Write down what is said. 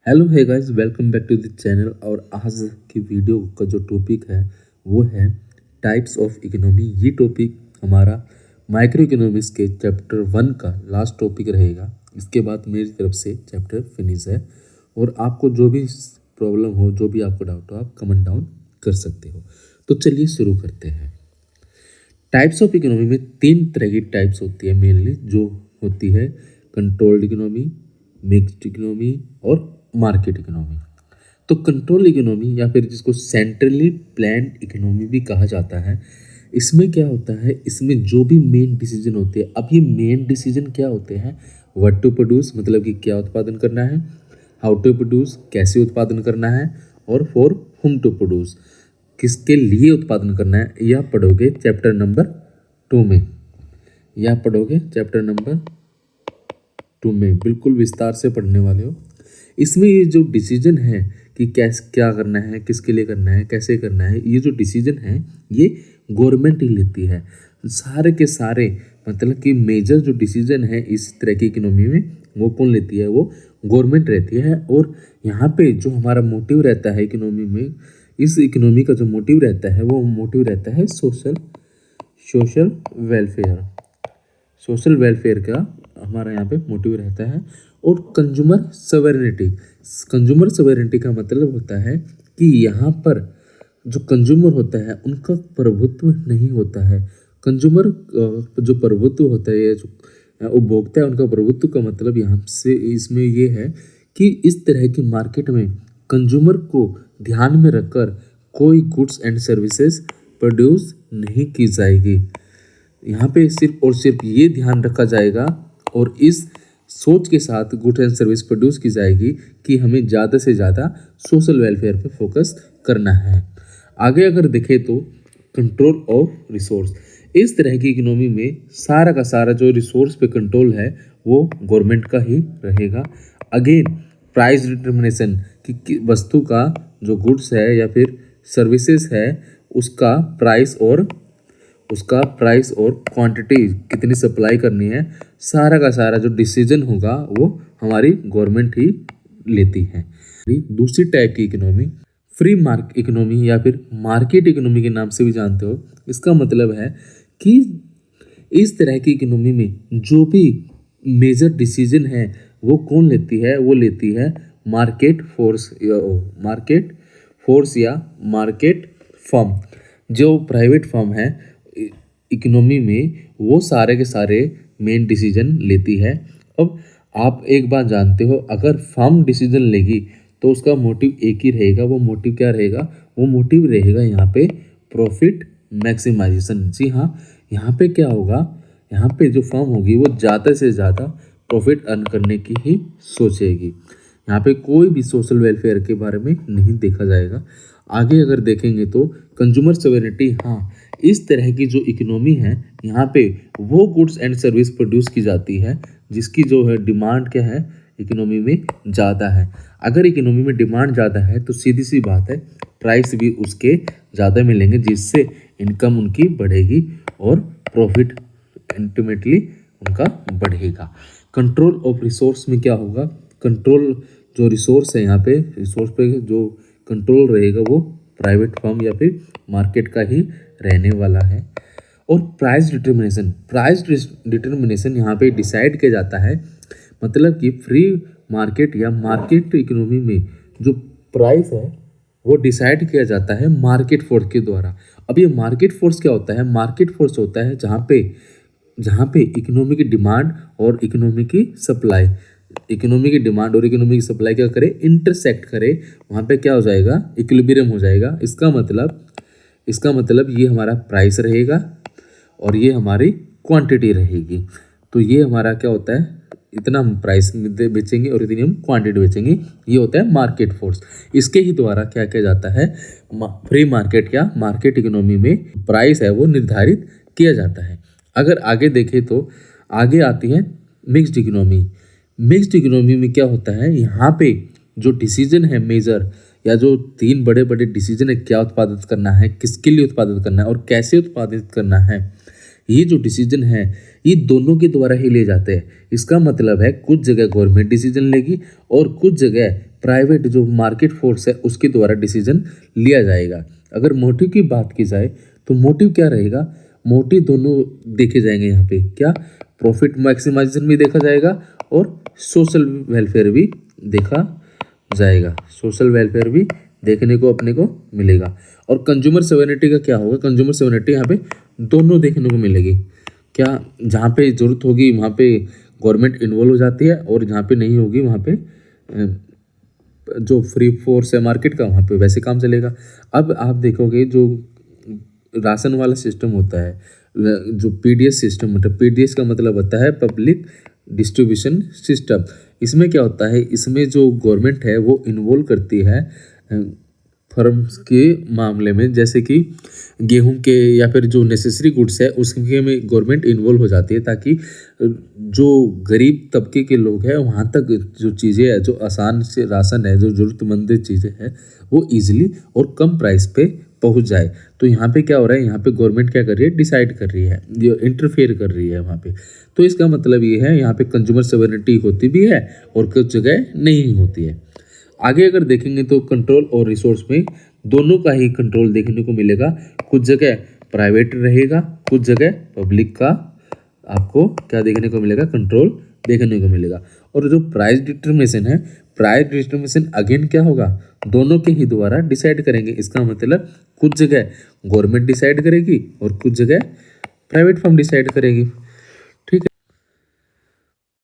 Hello है guys, welcome back to the channel. और आज की वीडियो का जो टॉपिक है वो है टाइप्स ऑफ इकोनॉमी। ये टॉपिक हमारा माइक्रो इकोनॉमिक्स के चैप्टर 1 का लास्ट टॉपिक रहेगा। इसके बाद मेरी तरफ से चैप्टर फिनिश है। और आपको जो भी प्रॉब्लम हो, जो भी आपको डाउट हो, आप कमेंट डाउन कर सकते हो। तो चलिए शुरू करते हैं। टाइप्स ऑफ इकोनॉमी में तीन तरह की टाइप्स होती है मेनली, जो होती है कंट्रोल्ड इकोनॉमी, मिक्स्ड इकोनॉमी और मार्केट इकोनॉमी। तो कंट्रोल इकोनॉमी या फिर जिसको सेंट्रली प्लान्ड इकोनॉमी भी कहा जाता है, इसमें क्या होता है, इसमें जो भी मेन डिसीजन होते हैं। अब ये मेन डिसीजन क्या होते हैं? व्हाट टू प्रोड्यूस, मतलब कि क्या उत्पादन करना है, हाउ टू प्रोड्यूस, कैसे उत्पादन करना है, और फॉर हुम टू प्रोड्यूस, किसके लिए उत्पादन करना है। यह पढ़ोगे चैप्टर नंबर 2 में। यह पढ़ोगे चैप्टर नंबर 2 में, बिल्कुल विस्तार से पढ़ने वाले हो। इसमें ये जो डिसीजन है कि कैसे क्या करना है, किसके लिए करना है, कैसे करना है, ये जो डिसीजन है ये गवर्नमेंट ही लेती है। सारे के सारे मतलब कि मेजर जो डिसीजन है इस तरह की इकोनॉमी में, वो कौन लेती है? वो गवर्नमेंट रहती है। और यहाँ पे जो हमारा मोटिव रहता है इकोनॉमी में, इस इकोनॉमी का जो मोटिव रहता है वो मोटिव रहता है social social welfare. Social welfare का हमारा यहाँ पे मोटिव रहता है। और कंज्यूमर सवेरेनिटी। कंज्यूमर सवेरेनिटी का मतलब होता है कि यहाँ पर जो कंज्यूमर होता है उनका प्रभुत्व नहीं होता है। कंज्यूमर जो प्रभुत्व होता है, जो उपभोक्ता है, उनका प्रभुत्व का मतलब यहाँ से इसमें ये है कि इस तरह की मार्केट में कंज्यूमर को ध्यान में रखकर कोई गुड्स एंड सर्विसेज प्रोड्यूस नहीं की जाएगी। यहाँ पे सिर्फ और सिर्फ ये ध्यान रखा जाएगा और इस सोच के साथ गुड्स एंड सर्विस प्रोड्यूस की जाएगी कि हमें ज़्यादा से ज़्यादा सोशल वेलफेयर पे फोकस करना है। आगे अगर देखें तो कंट्रोल ऑफ रिसोर्स। इस तरह की इकोनॉमी में सारा का सारा जो रिसोर्स पे कंट्रोल है वो गवर्नमेंट का ही रहेगा। अगेन प्राइस डिटर्मिनेशन कि वस्तु का जो गुड्स है या फिर सर्विसेज है उसका प्राइस और क्वांटिटी कितनी सप्लाई करनी है, सारा का सारा जो डिसीजन होगा वो हमारी गवर्नमेंट ही लेती है। दूसरी टाइप की इकोनॉमी फ्री मार्केट इकोनॉमी या फिर मार्केट इकोनॉमी के नाम से भी जानते हो। इसका मतलब है कि इस तरह की इकोनॉमी में जो भी मेजर डिसीजन है वो कौन लेती है? वो लेती है मार्केट फोर्स या मार्केट फर्म। जो प्राइवेट फर्म है इकोनॉमी में, वो सारे के सारे मेन डिसीजन लेती है। अब आप एक बात जानते हो, अगर फर्म डिसीजन लेगी तो उसका मोटिव एक ही रहेगा। वो मोटिव क्या रहेगा? वो मोटिव रहेगा यहाँ पे प्रॉफिट मैक्सिमाइजेशन। जी हाँ, यहाँ पे क्या होगा, यहाँ पे जो फर्म होगी वो ज़्यादा से ज़्यादा प्रॉफिट अर्न करने की ही सोचेगी। यहाँ पे कोई भी सोशल वेलफेयर के बारे में नहीं देखा जाएगा। आगे अगर देखेंगे तो कंज्यूमर सोवेरेनिटी। हाँ, इस तरह की जो इकोनॉमी है यहाँ पे वो गुड्स एंड सर्विस प्रोड्यूस की जाती है जिसकी जो है डिमांड क्या है इकोनॉमी में ज़्यादा है। अगर इकोनॉमी में डिमांड ज़्यादा है तो सीधी सी बात है प्राइस भी उसके ज़्यादा मिलेंगे, जिससे इनकम उनकी बढ़ेगी और प्रॉफिट अल्टीमेटली उनका बढ़ेगा। कंट्रोल ऑफ रिसोर्स में क्या होगा? कंट्रोल जो रिसोर्स है, यहाँ पे रिसोर्स पे जो कंट्रोल रहेगा वो प्राइवेट फर्म या फिर मार्केट का ही रहने वाला है। और प्राइस डिटर्मिनेशन यहाँ पे डिसाइड किया जाता है, मतलब कि फ्री मार्केट या मार्केट इकोनॉमी में जो प्राइस है वो डिसाइड किया जाता है मार्केट फोर्स के द्वारा। अब ये मार्केट फोर्स क्या होता है? मार्केट फोर्स होता है जहाँ पे इकोनॉमी की डिमांड और इकोनॉमी की सप्लाई क्या करे, इंटरसेक्ट करे। वहाँ पे क्या हो जाएगा? इक्विलिब्रियम हो जाएगा। इसका मतलब ये हमारा प्राइस रहेगा और ये हमारी क्वांटिटी रहेगी। तो ये हमारा क्या होता है, इतना हम प्राइस में बेचेंगे और इतनी हम क्वांटिटी बेचेंगे। ये होता है मार्केट फोर्स। इसके ही द्वारा क्या किया जाता है, फ्री मार्केट या मार्केट इकोनॉमी में प्राइस है वो निर्धारित किया जाता है। अगर आगे देखें तो आगे आती है मिक्स्ड इकोनॉमी। मिक्स्ड इकोनॉमी में क्या होता है, यहाँ पे जो डिसीजन है मेजर या जो तीन बड़े बड़े डिसीजन है, क्या उत्पादित करना है, किसके लिए उत्पादित करना है और कैसे उत्पादित करना है, ये जो डिसीजन है ये दोनों के द्वारा ही ले जाते हैं। इसका मतलब है कुछ जगह गवर्नमेंट डिसीजन लेगी और कुछ जगह प्राइवेट जो मार्केट फोर्स है उसके द्वारा डिसीजन लिया जाएगा। अगर मोटिव की बात की जाए तो मोटिव क्या रहेगा, मोटिव दोनों देखे जाएंगे यहाँ पे, क्या प्रॉफिट मैक्सिमाइजेशन भी देखा जाएगा और सोशल वेलफेयर भी देखा जाएगा, सोशल वेलफेयर भी देखने को अपने को मिलेगा। और कंज्यूमर सोवेरेनिटी का क्या होगा, कंज्यूमर सोवेरेनिटी यहाँ पे दोनों देखने को मिलेगी। क्या जहाँ पे जरूरत होगी वहाँ पे गवर्नमेंट इन्वॉल्व हो जाती है और जहाँ पे नहीं होगी वहाँ पे जो फ्री फोर्स है मार्केट का वहाँ पे वैसे काम चलेगा। अब आप देखोगे जो राशन वाला सिस्टम होता है, जो पीडीएस सिस्टम होता है, पीडीएस का मतलब होता है पब्लिक डिस्ट्रीब्यूशन सिस्टम। इसमें क्या होता है, इसमें जो गवर्नमेंट है वो इन्वॉल्व करती है फर्म्स के मामले में, जैसे कि गेहूं के या फिर जो नेसेसरी गुड्स है उसके में गवर्नमेंट इन्वॉल्व हो जाती है, ताकि जो गरीब तबके के लोग हैं वहाँ तक जो चीज़ें है, जो आसान से राशन है, जो ज़रूरतमंद चीज़ें हैं वो ईजिली और कम प्राइस पे पहुँच जाए। तो यहाँ पे क्या हो रहा है, यहाँ पे गवर्नमेंट क्या कर रही है, डिसाइड कर रही है, ये इंटरफेयर कर रही है वहाँ पे। तो इसका मतलब ये है यहाँ पे कंज्यूमर सोवेरेनिटी होती भी है और कुछ जगह नहीं होती है। आगे अगर देखेंगे तो कंट्रोल और रिसोर्स में दोनों का ही कंट्रोल देखने को मिलेगा। कुछ जगह प्राइवेट रहेगा, कुछ जगह पब्लिक का आपको क्या देखने को मिलेगा, कंट्रोल देखने को मिलेगा। और जो प्राइस डिटर्मिनेशन है, प्राइस डिटर्मिनेशन अगेन क्या होगा, दोनों के ही द्वारा डिसाइड करेंगे। इसका मतलब कुछ जगह गवर्नमेंट डिसाइड करेगी और कुछ जगह प्राइवेट फर्म डिसाइड करेगी।